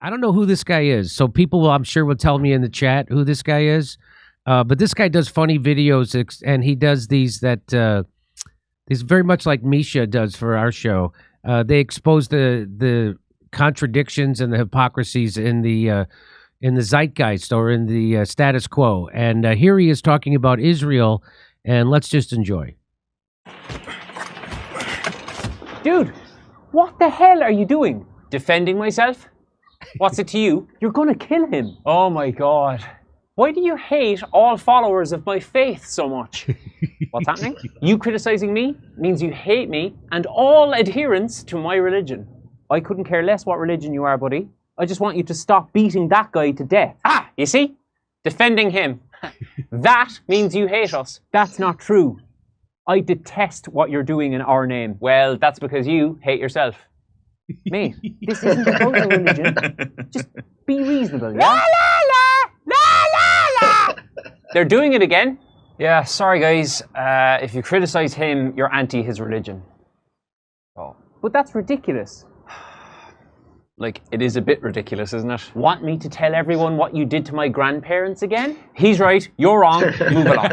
I don't know who this guy is. So people will, I'm sure, will tell me in the chat who this guy is. But this guy does funny videos, and he does these very much like Misha does for our show. They expose the contradictions and the hypocrisies in the zeitgeist or in the status quo. And here he is talking about Israel, and let's just enjoy. Dude, what the hell are you doing? Defending myself? What's it to you? You're gonna kill him. Oh my God. Why do you hate all followers of my faith so much? What's happening? You criticizing me means you hate me and all adherents to my religion. I couldn't care less what religion you are, buddy. I just want you to stop beating that guy to death. Ah, you see? Defending him. That means you hate us. That's not true. I detest what you're doing in our name. Well, that's because you hate yourself. Mate, this isn't about your religion. Just be reasonable, yeah? La la la! La la la! They're doing it again. Yeah, sorry guys. If you criticize him, you're anti his religion. Oh. But that's ridiculous. Like, it is a bit ridiculous, isn't it? Want me to tell everyone what you did to my grandparents again? He's right, you're wrong, move along.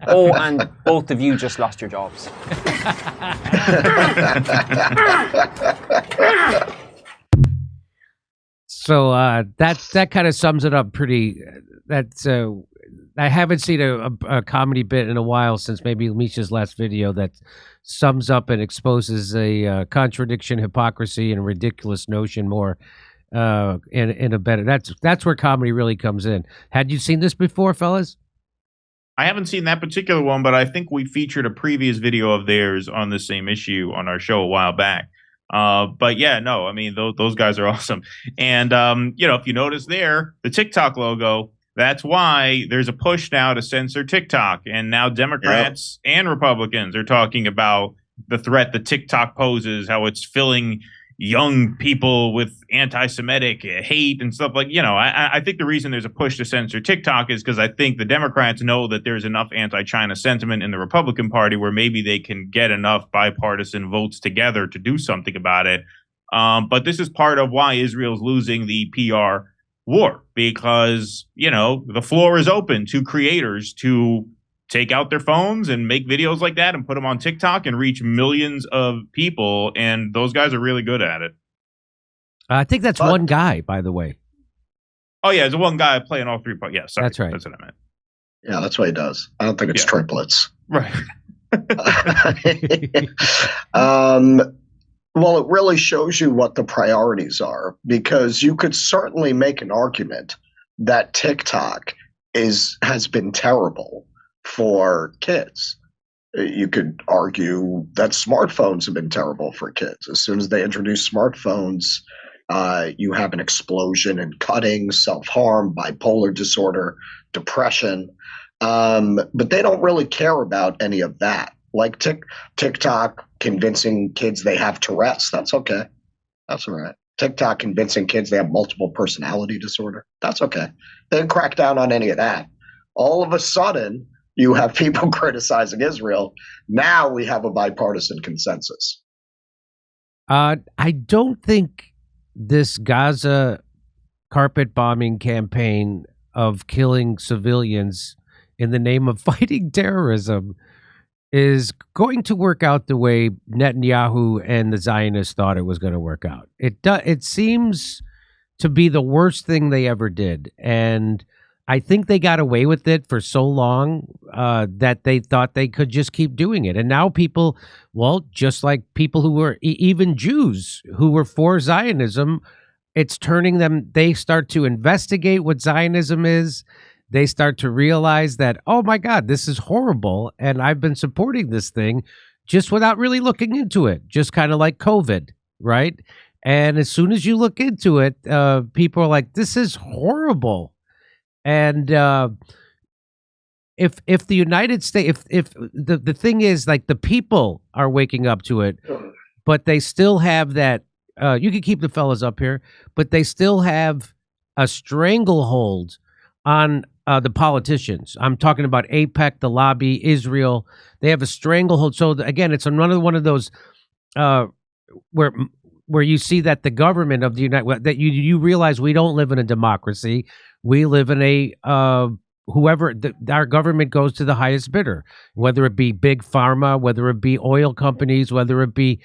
Oh, and both of you just lost your jobs. So that kind of sums it up pretty. I haven't seen a comedy bit in a while, since maybe Misha's last video, that sums up and exposes a contradiction, hypocrisy, and ridiculous notion more in a better. That's where comedy really comes in. Had you seen this before, fellas? I haven't seen that particular one, but I think we featured a previous video of theirs on the same issue on our show a while back. But yeah, no, I mean, those guys are awesome. And, if you notice there, the TikTok logo, that's why there's a push now to censor TikTok. And now Democrats and Republicans are talking about the threat that TikTok poses, how it's filling young people with anti-Semitic hate and stuff like, I think the reason there's a push to censor TikTok is because I think the Democrats know that there's enough anti-China sentiment in the Republican Party where maybe they can get enough bipartisan votes together to do something about it. But this is part of why Israel's losing the PR war, because, the floor is open to creators to take out their phones and make videos like that and put them on TikTok and reach millions of people. And those guys are really good at it. I think that's one guy, by the way. Oh, yeah. There's one guy playing all three parts. Yeah, sorry. That's right. That's what I meant. Yeah, that's what he does. I don't think it's triplets. Right. Well, it really shows you what the priorities are, because you could certainly make an argument that TikTok has been terrible for kids. You could argue that smartphones have been terrible for kids. As soon as they introduce smartphones, you have an explosion in cutting, self-harm, bipolar disorder, depression. But they don't really care about any of that. Like TikTok convincing kids they have Tourette's, that's okay. That's all right. TikTok convincing kids they have multiple personality disorder, that's okay. They didn't crack down on any of that. All of a sudden, you have people criticizing Israel. Now we have a bipartisan consensus. I don't think this Gaza carpet bombing campaign of killing civilians in the name of fighting terrorism is going to work out the way Netanyahu and the Zionists thought it was going to work out. It seems to be the worst thing they ever did. And I think they got away with it for so long that they thought they could just keep doing it. And now people, just like people who were, even Jews who were for Zionism, it's turning them, they start to investigate what Zionism is. They start to realize that, oh my God, this is horrible. And I've been supporting this thing just without really looking into it, just kind of like COVID, right? And as soon as you look into it, people are like, this is horrible. And if the United States, if the thing is, like, the people are waking up to it, but they still have that, you can keep the fellas up here, but they still have a stranglehold on the politicians. I'm talking about AIPAC, the lobby, Israel. They have a stranglehold. So again, it's one of those where where you see that the government of the that you realize we don't live in a democracy. We live in a our government goes to the highest bidder, whether it be big pharma, whether it be oil companies, whether it be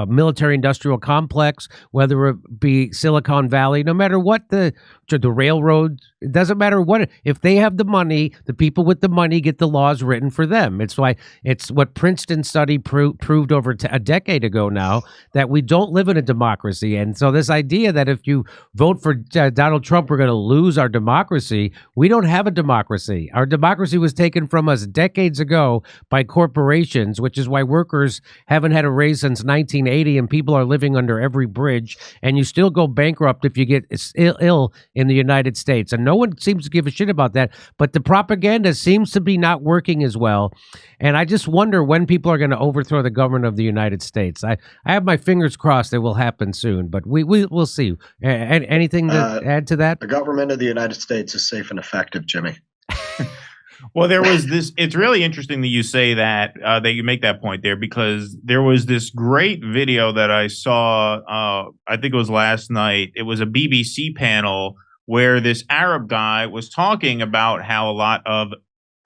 military industrial complex, whether it be Silicon Valley, no matter what the railroad, it doesn't matter what, if they have the money, the people with the money get the laws written for them. It's what Princeton study proved over a decade ago now, that we don't live in a democracy. And so this idea that if you vote for Donald Trump, we're going to lose our democracy. We don't have a democracy. Our democracy was taken from us decades ago by corporations, which is why workers haven't had a raise since 1980 and people are living under every bridge, and you still go bankrupt if you get ill in the United States. And no one seems to give a shit about that, but the propaganda seems to be not working as well. And I just wonder when people are going to overthrow the government of the United States. I have my fingers crossed it will happen soon, but we'll see. Anything to add to that? The government of the United States is safe and effective, Jimmy. Well, there was this. It's really interesting that you say that you make that point there, because there was this great video that I saw. I think it was last night. It was a BBC panel where this Arab guy was talking about how a lot of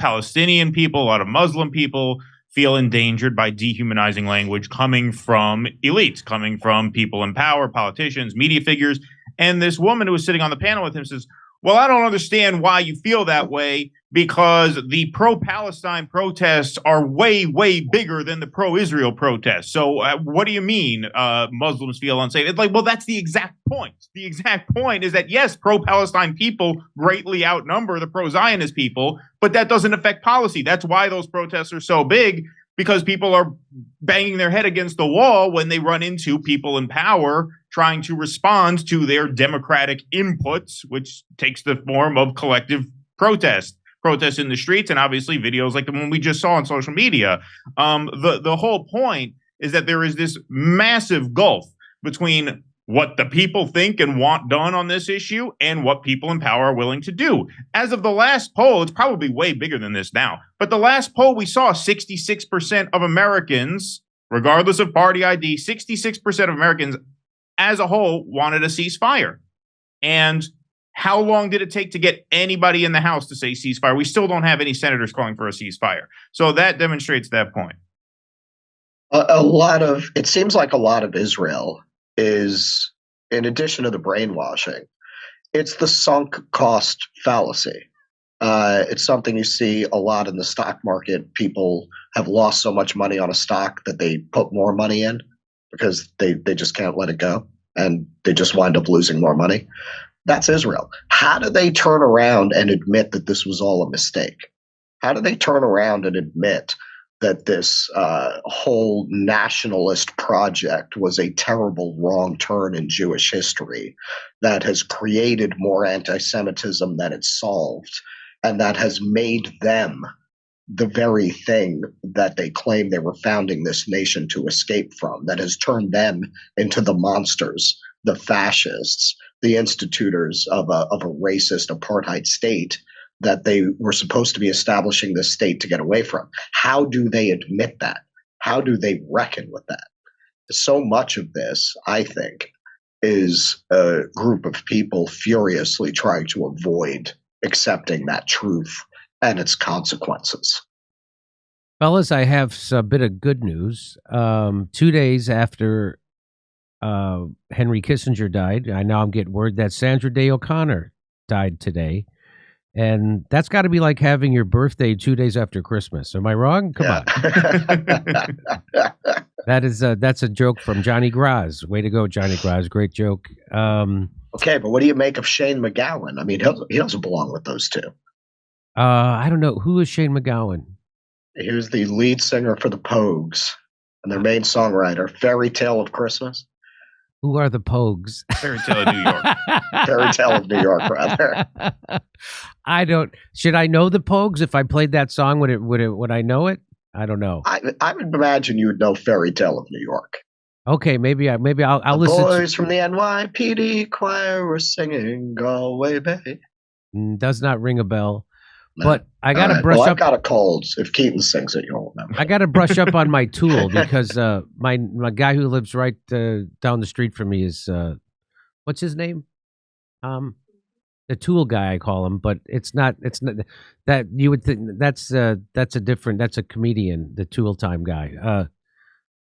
Palestinian people, a lot of Muslim people feel endangered by dehumanizing language coming from elites, coming from people in power, politicians, media figures. And this woman who was sitting on the panel with him says, well, I don't understand why you feel that way, because the pro-Palestine protests are way, way bigger than the pro-Israel protests. So what do you mean Muslims feel unsafe? It's like, well, that's the exact point. The exact point is that, yes, pro-Palestine people greatly outnumber the pro-Zionist people, but that doesn't affect policy. That's why those protests are so big, because people are banging their head against the wall when they run into people in power trying to respond to their democratic inputs, which takes the form of collective protests in the streets, and obviously videos like the one we just saw on social media. The whole point is that there is this massive gulf between what the people think and want done on this issue and what people in power are willing to do. As of the last poll, it's probably way bigger than this now, but the last poll we saw, 66% of Americans, regardless of party ID, 66% of Americans as a whole wanted a ceasefire. And how long did it take to get anybody in the House to say ceasefire? We still don't have any senators calling for a ceasefire. So that demonstrates that point. It seems like a lot of Israel is, in addition to the brainwashing, it's the sunk cost fallacy. It's something you see a lot in the stock market. People have lost so much money on a stock that they put more money in because they just can't let it go, and they just wind up losing more money. That's Israel. How do they turn around and admit that this was all a mistake? How do they turn around and admit that this whole nationalist project was a terrible wrong turn in Jewish history that has created more anti-Semitism than it solved, and that has made them the very thing that they claim they were founding this nation to escape from, that has turned them into the monsters, the fascists, the institutors of a racist apartheid state that they were supposed to be establishing this state to get away from? How do they admit that? How do they reckon with that? So much of this, I think, is a group of people furiously trying to avoid accepting that truth and its consequences. Fellas, I have a bit of good news. 2 days after Henry Kissinger died, I'm getting word that Sandra Day O'Connor died today. And that's got to be like having your birthday 2 days after Christmas. Am I wrong? Come on. That's a joke from Johnny Graz. Way to go, Johnny Graz. Great joke. Okay, but what do you make of Shane MacGowan? I mean, he doesn't belong with those two. I don't know. Who is Shane MacGowan? He was the lead singer for the Pogues and their main songwriter, Fairy Tale of Christmas. Who are the Pogues? Fairy Tale of New York. Fairy Tale of New York, rather. Should I know the Pogues? If I played that song, would I know it? I don't know. I would imagine you would know Fairy Tale of New York. Okay, maybe I'll listen. Boys from the NYPD choir were singing Galway Bay. Does not ring a bell. But I got to Right. brush Well, up. I've got a cold. If Keaton sings it, you'll remember. I got to brush up on my Tool because my guy who lives right down the street from me is what's his name? The Tool guy, I call him, but it's not that you would think that's a comedian, the Tool Time guy.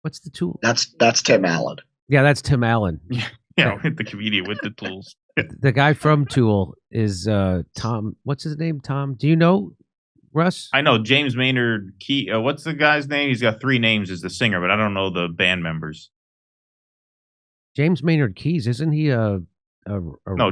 What's the Tool? That's Tim Allen. Yeah, that's Tim Allen. Yeah, the comedian with the tools. The guy from Tool is Tom. What's his name? Tom. Do you know, Russ? I know James Maynard Key. What's the guy's name? He's got 3 names as the singer, but I don't know the band members. James Maynard Keyes, isn't he No,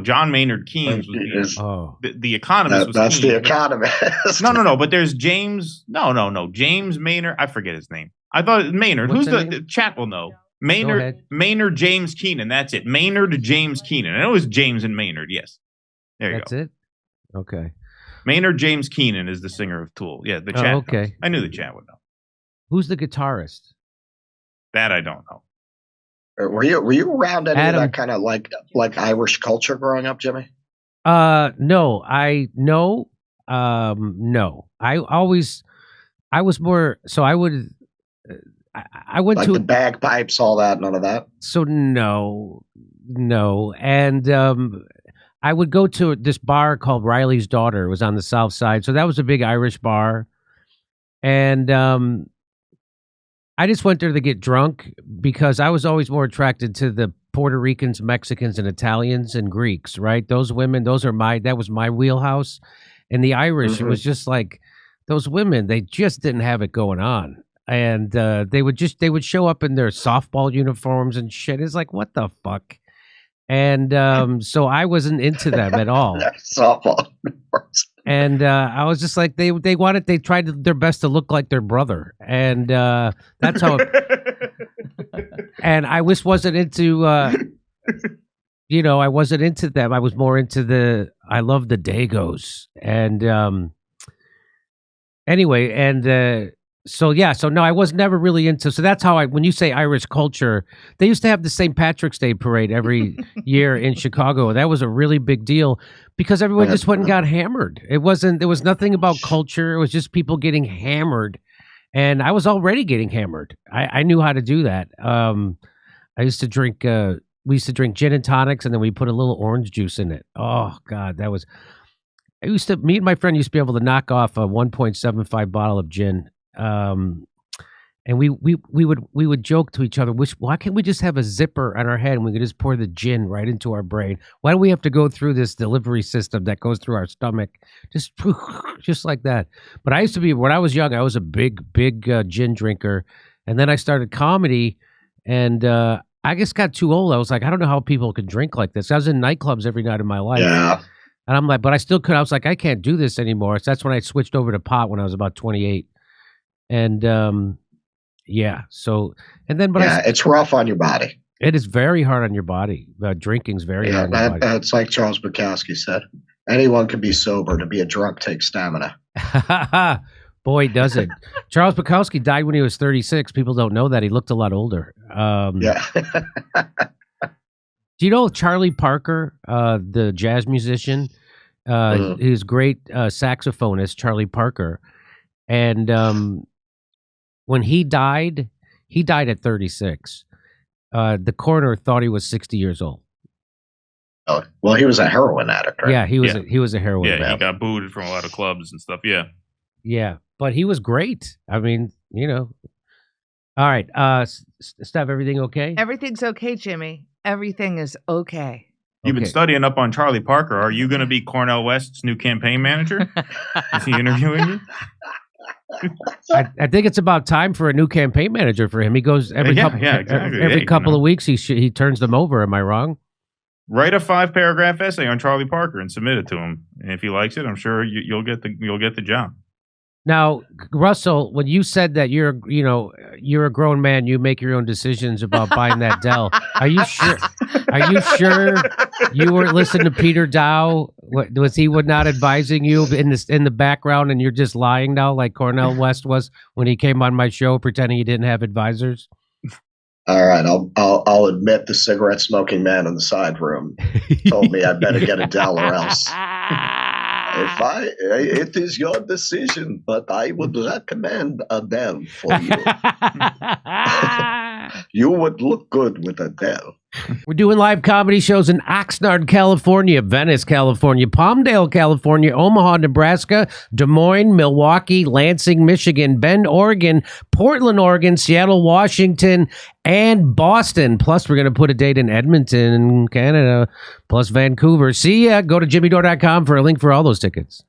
John Maynard Keynes was the Economist. Was that's Keynes. the Economist. No, but there's James. No, James Maynard. I forget his name. I thought Maynard. What's Who's the chat will know? Maynard James Keenan. That's it. Maynard James Keenan. I know it was James and Maynard. Yes. There you That's go. it? Okay. Maynard James Keenan is the singer of Tool. Yeah, the chat. okay. knows. I knew the chat would know. Who's the guitarist? That I don't know. Were you around any Adam. of that kind of like Irish culture growing up, Jimmy? No. No. I was more so I would I went Like to the bagpipes, all that, none of that. So no, and I would go to this bar called Riley's Daughter. It was on the South Side, so that was a big Irish bar, and I just went there to get drunk because I was always more attracted to the Puerto Ricans, Mexicans, and Italians and Greeks. Right, those women, that was my wheelhouse, and the Irish. It was just like those women. They just didn't have it going on. And they would show up in their softball uniforms and shit. It's like, what the fuck? And so I wasn't into them at all. Softball. And I was just like, they tried their best to look like their brother. And that's how. And I just wasn't into, I wasn't into them. I was more into I love the Dagos. And anyway, and so no, I was never really into. So that's how when you say Irish culture, they used to have the St. Patrick's Day parade every year in Chicago. That was a really big deal because everyone just went and got hammered. There was nothing about culture. It was just people getting hammered, and I was already getting hammered. I knew how to do that. I used to drink. We used to drink gin and tonics, and then we put a little orange juice in it. Oh God, that was. Me and my friend used to be able to knock off a 1.75 bottle of gin. And we would joke to each other, why can't we just have a zipper on our head and we could just pour the gin right into our brain? Why do we have to go through this delivery system that goes through our stomach? Just like that. But I used to be, when I was young, I was a big gin drinker. And then I started comedy and I just got too old. I was like, I don't know how people could drink like this. I was in nightclubs every night of my life. Yeah. And I'm like, but I still could. I was like, I can't do this anymore. So that's when I switched over to pot when I was about 28. And it's rough on your body. It is very hard on your body. Drinking's very hard on your body. It's like Charles Bukowski said. Anyone can be sober. To be a drunk takes stamina. Boy, does it. Charles Bukowski died when he was 36. People don't know that. He looked a lot older. Yeah. Do you know Charlie Parker, the jazz musician? He's a great saxophonist, Charlie Parker. And when he died at 36. The coroner thought he was 60 years old. Oh, well, he was a heroin addict, right? Yeah, he was a heroin addict. Yeah, he got booted from a lot of clubs and stuff. Yeah. Yeah, but he was great. I mean, All right, Steph, everything okay? Everything's okay, Jimmy. Everything is okay. You've been studying up on Charlie Parker. Are you going to be Cornel West's new campaign manager? Is he interviewing you? I think it's about time for a new campaign manager for him. He goes every couple of weeks. He turns them over. Am I wrong? Write a 5-paragraph essay on Charlie Parker and submit it to him. And if he likes it, I'm sure you'll get the job. Now, Russell, when you said that you're a grown man, you make your own decisions about buying that Dell. Are you sure? Are you sure you weren't listening to Peter Dow? Was he not advising you in the background, and you're just lying now, like Cornel West was when he came on my show, pretending he didn't have advisors? All right, I'll admit the cigarette smoking man in the side room told me I better get a Dell or else. It is your decision, but I would recommend Adele for you. You would look good with Adele. We're doing live comedy shows in Oxnard, California, Venice, California, Palmdale, California, Omaha, Nebraska, Des Moines, Milwaukee, Lansing, Michigan, Bend, Oregon, Portland, Oregon, Seattle, Washington, and Boston. Plus, we're going to put a date in Edmonton, Canada, plus Vancouver. See ya. Go to jimmydore.com for a link for all those tickets.